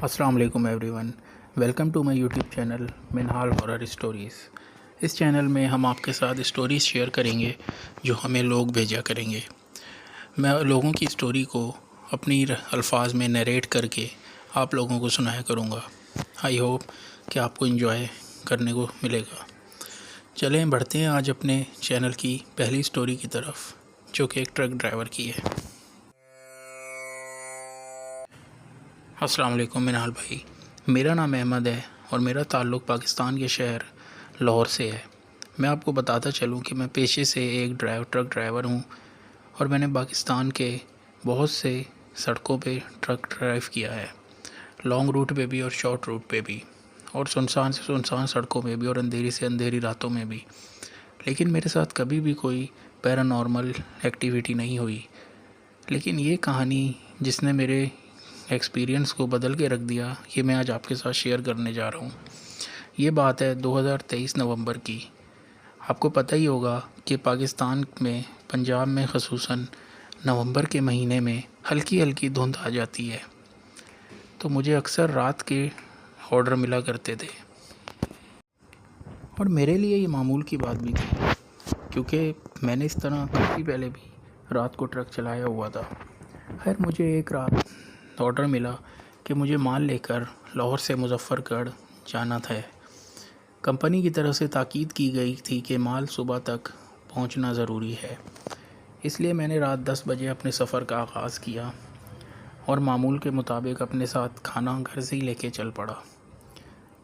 السلام علیکم everyone, welcome to my YouTube channel Minhal horror stories. اس چینل میں ہم آپ کے ساتھ اسٹوریز شیئر کریں گے جو ہمیں لوگ بھیجا کریں گے۔ میں لوگوں کی اسٹوری کو اپنی الفاظ میں نیریٹ کر کے آپ لوگوں کو سنایا کروں گا۔ آئی ہوپ کہ آپ کو انجوائے کرنے کو ملے گا۔ چلیں بڑھتے ہیں آج اپنے چینل کی پہلی اسٹوری کی طرف، جو کہ ایک ٹرک ڈرائیور کی ہے۔ السلام علیکم منہال بھائی، میرا نام احمد ہے اور میرا تعلق پاکستان کے شہر لاہور سے ہے۔ میں آپ کو بتاتا چلوں کہ میں پیشے سے ایک ٹرک ڈرائیور ہوں اور میں نے پاکستان کے بہت سے سڑکوں پہ ٹرک ڈرائیو کیا ہے، لانگ روٹ پہ بھی اور شارٹ روٹ پہ بھی، اور سنسان سے سنسان سڑکوں پہ بھی اور اندھیری سے اندھیری راتوں میں بھی۔ لیکن میرے ساتھ کبھی بھی کوئی پیرانارمل ایکٹیویٹی نہیں ہوئی۔ لیکن یہ کہانی جس نے میرے ایکسپیرینس کو بدل کے رکھ دیا، یہ میں آج آپ کے ساتھ شیئر کرنے جا رہا ہوں۔ یہ بات ہے 2023 نومبر کی۔ آپ کو پتہ ہی ہوگا کہ پاکستان میں، پنجاب میں خصوصاً نومبر کے مہینے میں ہلکی ہلکی دھند آ جاتی ہے، تو مجھے اکثر رات کے آرڈر ملا کرتے تھے، اور میرے لیے یہ معمول کی بات بھی تھی، کیونکہ میں نے اس طرح کافی پہلے بھی رات کو ٹرک چلایا ہوا تھا۔ خیر، مجھے ایک رات آرڈر ملا کہ مجھے مال لے کر لاہور سے مظفر گڑھ جانا تھا۔ کمپنی کی طرف سے تاکید کی گئی تھی کہ مال صبح تک پہنچنا ضروری ہے، اس لیے میں نے رات 10 بجے اپنے سفر کا آغاز کیا اور معمول کے مطابق اپنے ساتھ کھانا گھر سے ہی لے کے چل پڑا۔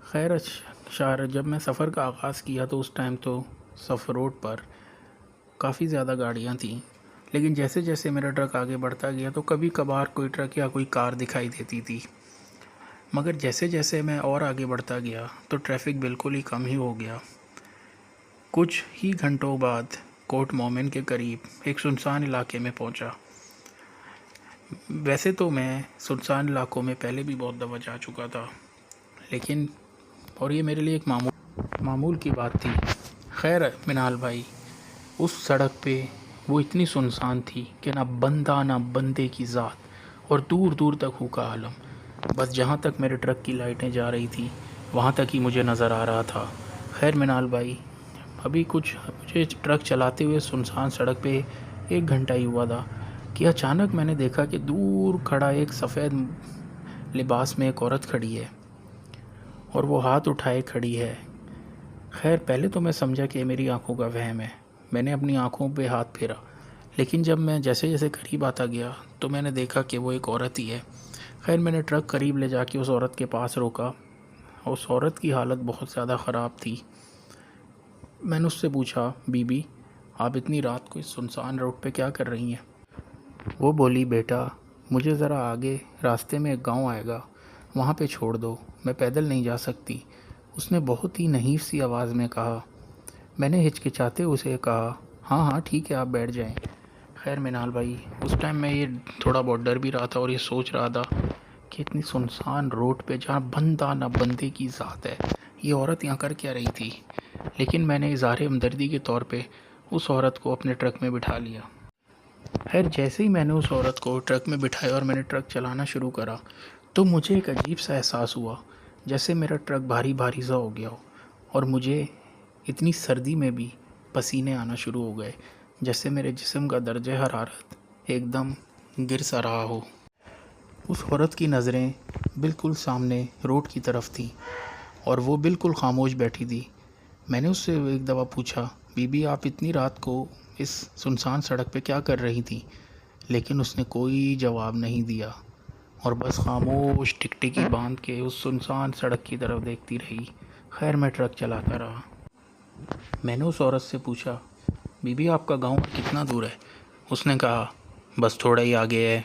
خیر، جب میں سفر کا آغاز کیا تو اس ٹائم تو روڈ پر کافی زیادہ گاڑیاں تھیں، لیکن جیسے جیسے میرا ٹرک آگے بڑھتا گیا تو کبھی کبھار کوئی ٹرک یا کوئی کار دکھائی دیتی تھی، مگر جیسے جیسے میں اور آگے بڑھتا گیا تو ٹریفک بالکل ہی کم ہی ہو گیا۔ کچھ ہی گھنٹوں بعد کوٹ مومن کے قریب ایک سنسان علاقے میں پہنچا۔ ویسے تو میں سنسان علاقوں میں پہلے بھی بہت دفعہ جا چکا تھا، لیکن اور یہ میرے لیے ایک معمول کی بات تھی۔ خیر منال بھائی، اس سڑک پہ وہ اتنی سنسان تھی کہ نہ بندہ نہ بندے کی ذات، اور دور دور تک ہو کا عالم۔ بس جہاں تک میرے ٹرک کی لائٹیں جا رہی تھی وہاں تک ہی مجھے نظر آ رہا تھا۔ خیر منال بھائی، مجھے ٹرک چلاتے ہوئے سنسان سڑک پہ 1 گھنٹہ ہی ہوا تھا کہ اچانک میں نے دیکھا کہ دور کھڑا ایک سفید لباس میں ایک عورت کھڑی ہے اور وہ ہاتھ اٹھائے کھڑی ہے۔ خیر، پہلے تو میں سمجھا کہ میری آنکھوں کا وہم ہے، میں نے اپنی آنکھوں پہ ہاتھ پھیرا، لیکن جب میں جیسے جیسے قریب آتا گیا تو میں نے دیکھا کہ وہ ایک عورت ہی ہے۔ خیر، میں نے ٹرک قریب لے جا کے اس عورت کے پاس روکا۔ اس عورت کی حالت بہت زیادہ خراب تھی۔ میں نے اس سے پوچھا، بی بی آپ اتنی رات کو اس سنسان روڈ پہ کیا کر رہی ہیں؟ وہ بولی، بیٹا مجھے ذرا آگے راستے میں ایک گاؤں آئے گا، وہاں پہ چھوڑ دو، میں پیدل نہیں جا سکتی۔ اس نے بہت ہی نحیف سی آواز میں کہا۔ میں نے ہچکچاتے اسے کہا، ہاں ہاں ٹھیک ہے، آپ بیٹھ جائیں۔ خیر منال بھائی، اس ٹائم میں یہ تھوڑا بہت ڈر بھی رہا تھا اور یہ سوچ رہا تھا کہ اتنی سنسان روڈ پہ جہاں بندہ نہ بندے کی ذات ہے، یہ عورت یہاں کر کیا رہی تھی؟ لیکن میں نے اظہار ہمدردی کے طور پہ اس عورت کو اپنے ٹرک میں بٹھا لیا۔ خیر، جیسے ہی میں نے اس عورت کو ٹرک میں بٹھایا اور میں نے ٹرک چلانا شروع کرا تو مجھے ایک عجیب سا احساس ہوا، جیسے میرا ٹرک بھاری بھاری سا ہو گیا ہو، اور مجھے اتنی سردی میں بھی پسینے آنا شروع ہو گئے، جیسے میرے جسم کا درجہ حرارت ایک دم گر سا رہا ہو۔ اس عورت کی نظریں بالکل سامنے روڈ کی طرف تھیں اور وہ بالکل خاموش بیٹھی تھی۔ میں نے اس سے ایک دفعہ پوچھا، بی بی آپ اتنی رات کو اس سنسان سڑک پہ کیا کر رہی تھی؟ لیکن اس نے کوئی جواب نہیں دیا اور بس خاموش ٹکٹکی باندھ کے اس سنسان سڑک کی طرف دیکھتی رہی۔ خیر، میں ٹرک چلاتا رہا۔ میں نے اس عورت سے پوچھا، بی بی آپ کا گاؤں کتنا دور ہے؟ اس نے کہا، بس تھوڑا ہی آگے ہے،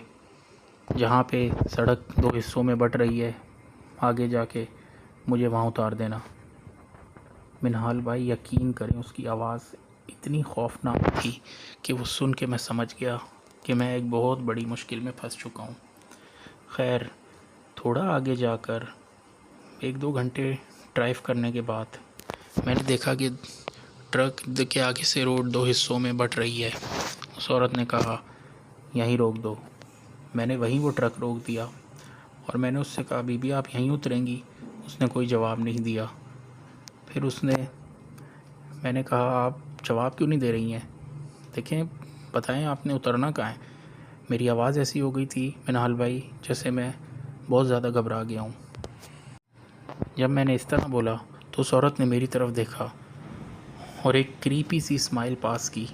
جہاں پہ سڑک 2 حصوں میں بٹ رہی ہے، آگے جا کے مجھے وہاں اتار دینا۔ منہال بھائی، یقین کریں اس کی آواز اتنی خوفناک تھی کہ وہ سن کے میں سمجھ گیا کہ میں ایک بہت بڑی مشکل میں پھنس چکا ہوں۔ خیر، تھوڑا آگے جا کر 1-2 گھنٹے ڈرائیو کرنے کے بعد میں نے دیکھا کہ ٹرک کے آگے سے روڈ 2 حصوں میں بٹ رہی ہے۔ اس عورت نے کہا، یہیں روک دو۔ میں نے وہیں وہ ٹرک روک دیا اور میں نے اس سے کہا بی بی آپ یہیں اتریں گی؟ اس نے کوئی جواب نہیں دیا۔ پھر میں نے کہا آپ جواب کیوں نہیں دے رہی ہیں؟ دیکھیں بتائیں آپ نے اترنا کہاں ہے؟ میری آواز ایسی ہو گئی تھی منہال بھائی جیسے میں بہت زیادہ گھبرا گیا ہوں۔ جب میں نے اس طرح بولا تو اس عورت نے میری طرف دیکھا اور ایک کریپی سی اسمائل پاس کی۔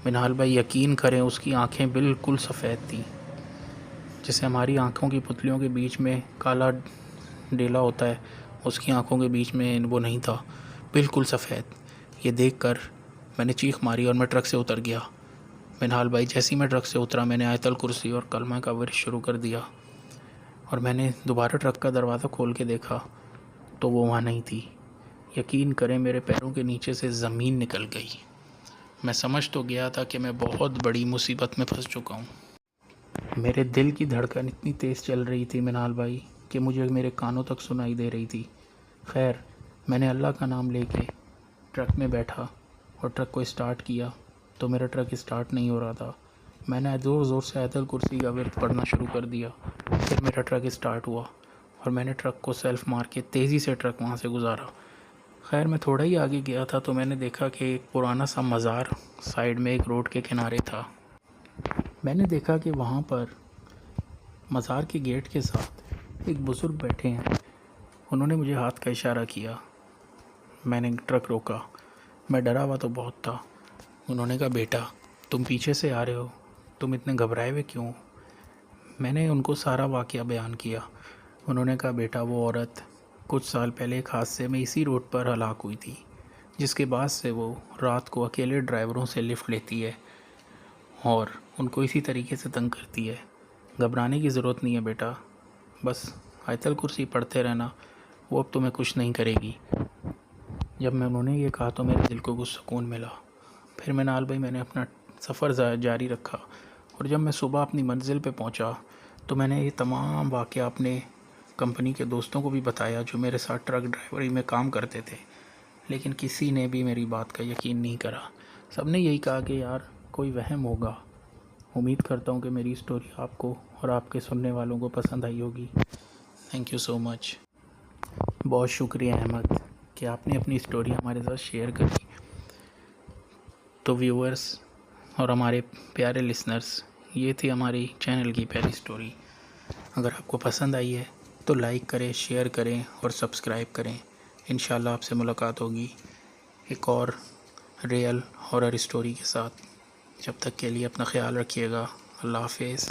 منہال بھائی یقین کریں اس کی آنکھیں بالکل سفید تھیں، جیسے ہماری آنکھوں کی پتلیوں کے بیچ میں کالا ڈیلا ہوتا ہے، اس کی آنکھوں کے بیچ میں وہ نہیں تھا، بالکل سفید۔ یہ دیکھ کر میں نے چیخ ماری اور میں ٹرک سے اتر گیا۔ منہال بھائی جیسے ہی میں ٹرک سے اترا میں نے آیت الکرسی اور کلمہ کا ورد شروع کر دیا، اور میں نے دوبارہ ٹرک کا دروازہ کھول کے دیکھا تو وہ وہاں نہیں تھی۔ یقین کریں میرے پیروں کے نیچے سے زمین نکل گئی۔ میں سمجھ تو گیا تھا کہ میں بہت بڑی مصیبت میں پھنس چکا ہوں۔ میرے دل کی دھڑکن اتنی تیز چل رہی تھی منہال بھائی کہ مجھے میرے کانوں تک سنائی دے رہی تھی۔ خیر میں نے اللہ کا نام لے کے ٹرک میں بیٹھا اور ٹرک کو اسٹارٹ کیا تو میرا ٹرک اسٹارٹ نہیں ہو رہا تھا۔ میں نے زور زور سے آیت الکرسی کا ورد پڑھنا شروع کر دیا، پھر میرا ٹرک اسٹارٹ ہوا اور میں نے ٹرک کو سیلف مار کے تیزی سے ٹرک وہاں سے گزارا۔ خیر میں تھوڑا ہی آگے گیا تھا تو میں نے دیکھا کہ ایک پرانا سا مزار سائیڈ میں ایک روڈ کے کنارے تھا۔ میں نے دیکھا کہ وہاں پر مزار کے گیٹ کے ساتھ ایک بزرگ بیٹھے ہیں۔ انہوں نے مجھے ہاتھ کا اشارہ کیا۔ میں نے ٹرک روکا، میں ڈرا ہوا تو بہت تھا۔ انہوں نے کہا بیٹا تم پیچھے سے آ رہے ہو، تم اتنے گھبرائے ہوئے کیوں؟ میں نے ان کو سارا واقعہ بیان کیا۔ انہوں نے کہا بیٹا وہ عورت کچھ سال پہلے ایک حادثے میں اسی روڈ پر ہلاک ہوئی تھی، جس کے بعد سے وہ رات کو اکیلے ڈرائیوروں سے لفٹ لیتی ہے اور ان کو اسی طریقے سے تنگ کرتی ہے۔ گھبرانے کی ضرورت نہیں ہے بیٹا، بس آیت الکرسی پڑھتے رہنا، وہ اب تمہیں کچھ نہیں کرے گی۔ جب انہوں نے یہ کہا تو میرے دل کو کچھ سکون ملا۔ پھر منہال بھائی میں نے اپنا سفر جاری رکھا، اور جب میں صبح اپنی منزل پہ پہنچا تو میں نے یہ تمام واقعہ اپنے کمپنی کے دوستوں کو بھی بتایا جو میرے ساتھ ٹرک ڈرائیوری میں کام کرتے تھے، لیکن کسی نے بھی میری بات کا یقین نہیں کرا۔ سب نے یہی کہا کہ یار کوئی وہم ہوگا۔ امید کرتا ہوں کہ میری اسٹوری آپ کو اور آپ کے سننے والوں کو پسند آئی ہوگی۔ تھینک یو سو مچ۔ بہت شکریہ احمد کہ آپ نے اپنی اسٹوری ہمارے ساتھ شیئر کری۔ تو ویورز اور ہمارے پیارے لسنرز، یہ تھی ہماری چینل کی پہلی اسٹوری۔ اگر آپ کو پسند آئی ہے تو لائک کریں، شیئر کریں اور سبسکرائب کریں۔ انشاءاللہ آپ سے ملاقات ہوگی ایک اور ریئل ہارر اسٹوری کے ساتھ۔ جب تک کے لیے اپنا خیال رکھیے گا۔ اللہ حافظ۔